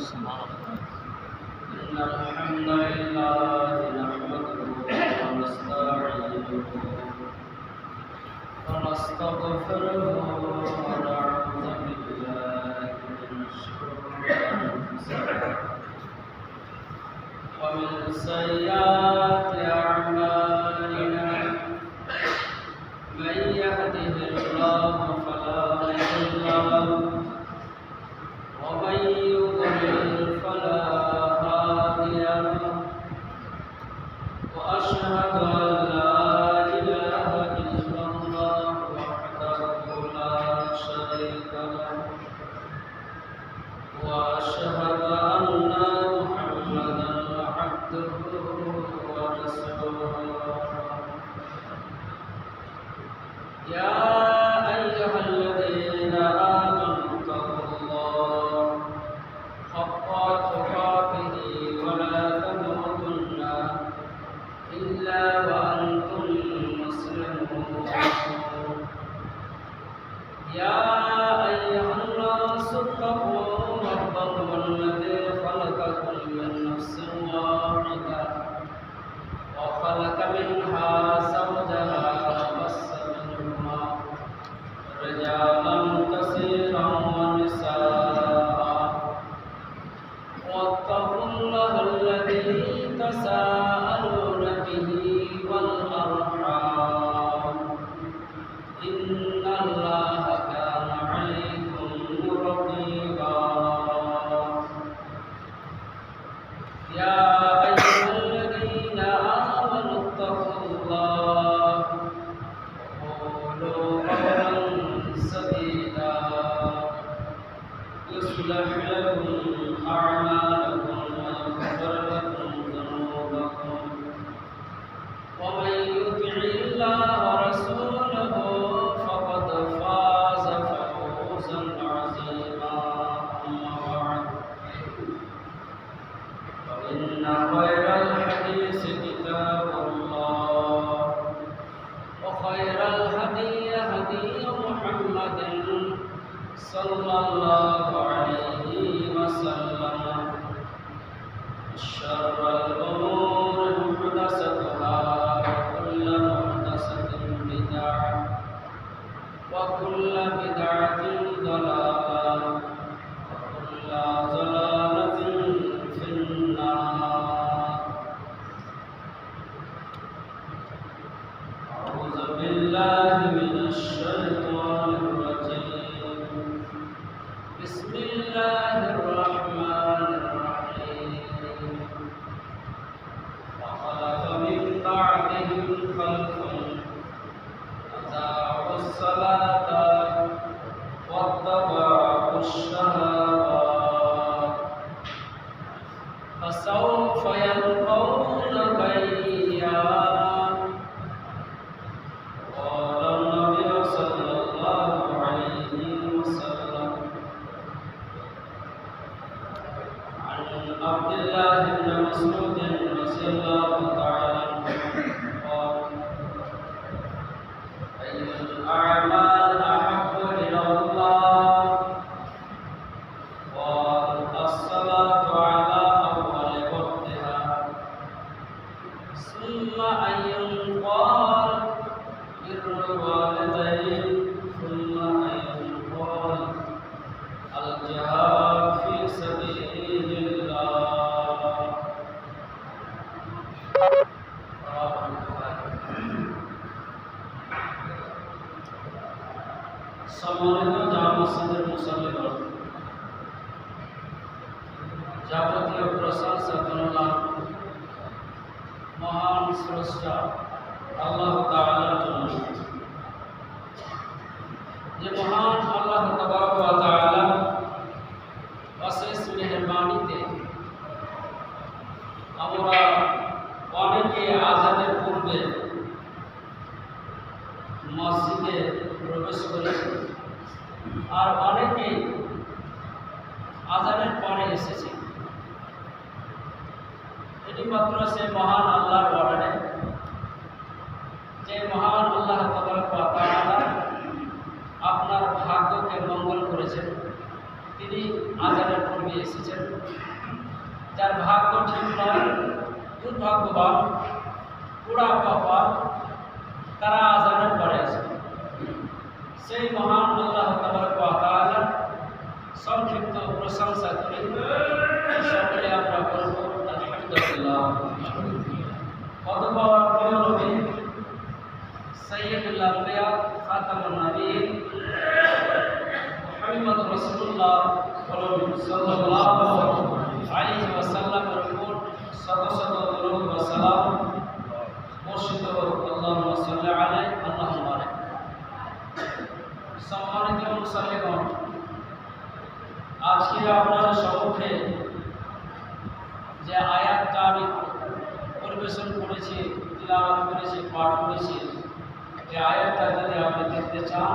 إن الحمد لله نحمده ونستعينه ونستغفره ونعوذ بالله من شرور أنفسنا ومن سيئات أعمالنا من يهده الله فلا مضل له ومن يضلل فلا هادي له وأشهد أن لا إله إلا الله وحده لا شريك له وأشهد أن محمدا عبده ورسوله يا أيها الذين آمنوا اتقوا الله حق تقاته ولا تموتن إلا وأنتم مسلمون يا أيها الناس اتقوا ربكم الذي خلقكم من نفس واحدة وخلق منها زوجها وبث منهما رجالا كثيرا ونساء واتقوا الله الذي تساءلون به والأرحام إن الله كان عليكم رقيبا يا أيها الذين آمنوا اتقوا الله وقولوا قولا سديدا يصلح لكم أعمالكم ويغفر لكم ذنوبكم ومن يطع الله ورسوله فقد فاز فوزا عظيما أما بعد فإن خير الحديث كتاب الله وخير الهدي هدي محمد صلى الله عليه وسلم شر الأمور محدثاتها وكل محدثة بدعة وكل بدعة ضلالة وكل ضلالة في النار أعوذ بالله من الشيطان الرجيم بسم الله الرحمن الرحيم وخلف من بعدهم خلف أضاعوا الصلاة واتبعوا الشهوات فسوف يلقون غيا قال النبي صلى الله عليه وسلم عن عبد الله بن مسعود رضي الله تعالى عنه قال أي الأعمال أحب إلى الله قال الصلاة على أول وقتها ثم أي قال بر الوالدين ثم أي قال الجهاد في سبيل الله সম্মানিত জামা মসজিদের মুসল্লিগণ যাবতীয় প্রশংসা করলাম মহান স্রষ্টা আল্লাহ তাআলার জন্য যে মহান আল্লাহ তাবারক ওয়া তাআলা অশেষ মেহেরবানিতে আমরা অনেকে আযানের পূর্বে মসজিদে প্রবেশ করেছি আর অনেকে আযানের পরে এসেছে। এটি মাত্র সে মহান আল্লাহর অর্ডারে, যে মহান আল্লাহ তাবারক ওয়া তাআলা আপনার ভাগ্যকে মঙ্গল করেছেন তিনি আজানের পূর্বে এসেছেন। যার ভাগ্য ঠিক নয়, দুর্ভাগ্যবান, পুরা কপাল, তারা আজানের পরে আসে। সেই মহান আল্লাহ তাবারক ওয়া তাআলা সংক্ষিপ্ত প্রশংসা করি, সকলে আমরা বলব আলহামদুলিল্লাহ। অতঃপর প্রিয় নবী সাইয়্যিদুল আম্বিয়া খাতামুন নবীয়্যিন মুহাম্মদ রাসূলুল্লাহ সাল্লাল্লাহু আলাইহি ওয়াসাল্লামের উপর শত শত দরুদ ওয়া সালাম বর্ষিত হোক। আল্লাহুম্মা সাল্লি আলাইহি আল্লাহুম্মা বারিক। সম্মানিত মুসল্লিগণ, আজকে আপনাদের সম্মুখে যে আয়াতটা আমি পরিবেশন করেছি, তিলাওয়াত করেছি, পাঠ করেছি, এই আয়াতটা যদি আপনি দেখতে চান,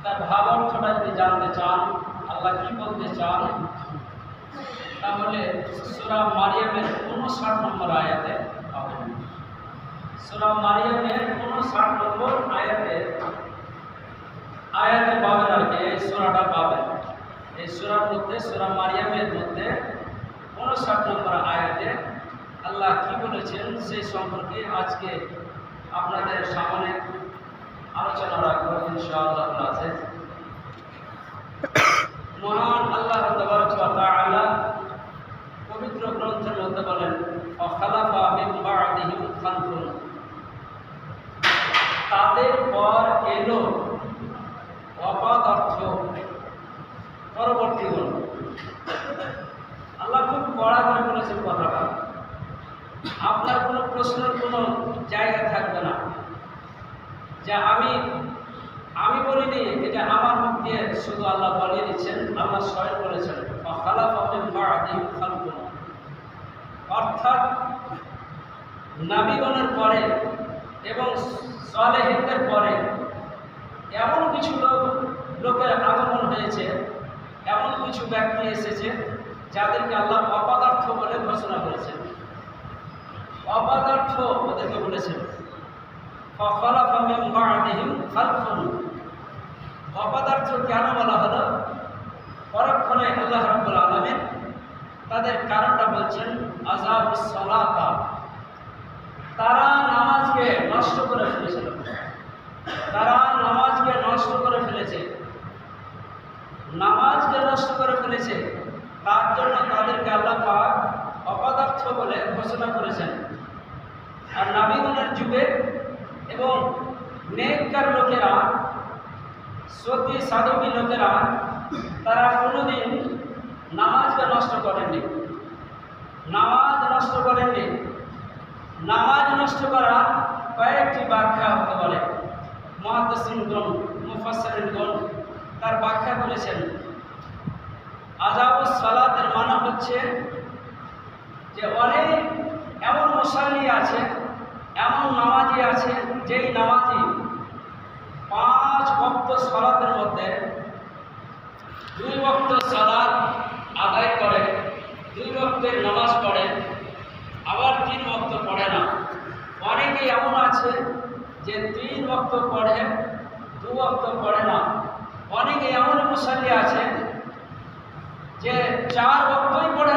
তার ভাবার্থটা যদি জানতে চান, আল্লাহ কি বলতে চান, তাহলে সূরা মারিয়ামের ৫৯ নম্বর আয়াতে পাবেন। সূরা মারিয়ামের ৫৯ নম্বর আয়াতে পাবেন আর কি, এই সূরাটা পাবেন। এই সূরার মধ্যে, সূরা মারিয়ামের মধ্যে ৫৯ নম্বর আয়াতে আল্লাহ কি বলেছেন সেই সম্পর্কে আজকে আপনাদের সামনে আলোচনা রাখবো ইনশাআল্লাহ। আছে মহান আল্লাহ তাবারক ওয়া তাআলা পবিত্র গ্রন্থের মধ্যে বলেন, ফাখালাফা মিন বা'দিহিম খালফুন, তাদের পর এলো অপদার্থ পরবর্তী হল। আল্লাহ খুব কড়া করে বলেছেন কথাটা, আপনার কোনো প্রশ্নের কোনো জায়গা থাকবে না যে আমি বলিনি, এটা আমার মুখ দিয়ে শুধু আল্লাহ বলিয়ে দিচ্ছেন, আল্লাহ স্বয়ং বলেছেন ফাখালাফা মিন বা'দিহিম খালফুন, অর্থাৎ নবীগণের পরে এবং সালেহীনদের পরে এমন কিছু লোকের আগমন হয়েছে, এমন কিছু ব্যক্তি এসেছে যাদেরকে আল্লাহ অপদার্থ বলে ঘোষণা করেছেন। অপদার্থ ওদেরকে বলেছেন ফাখালাফা মিন বা'দিহিম খালফুন। অপদার্থ কেন বলা হলো? পরক্ষণে আল্লাহ রাব্বুল আলামিন তাদের কারণটা বলছেন, আযাবুস সালাতা, তারা নামাজকে নষ্ট করে ফেলেছিল, তারা নামাজকে নষ্ট করে ফেলেছে, নামাজকে নষ্ট করে ফেলেছে, তার জন্য তাদেরকে আল্লাহ পাক অপদার্থ বলে ঘোষণা করেছেন। আর নবীগণের যুগে এবং নেককার লোকেরা, সতী সাধকী লোকেরা, তারা কোনোদিন নামাজকে নষ্ট করেননি, নামাজ নষ্ট করেননি। নামাজ নষ্ট করা কয়েকটি ব্যাখ্যা হতে পারে। মুহাদ্দিসিনগণ, মুফাসসিরিনগণ তার ব্যাখ্যা করেছেন, আযাবুস সালাতের মানে হচ্ছে যে অনেক এমন মুসাল্লি আছে, এমন নামাজি আছে, যেই নামাজি 5 ওয়াক্ত সালাতের মধ্যে 2 ওয়াক্ত সালাত আদায় করে, 2 ওয়াক্তের নামাজ পড়ে, আবার 3 ওয়াক্ত পড়ে না। অনেকেই এমন আছে যে 3 ওয়াক্ত পড়ে, 2 ওয়াক্ত পড়ে না। অনেকে এমন মুসাল্লি আছে যে 4 ওয়াক্তই পড়ে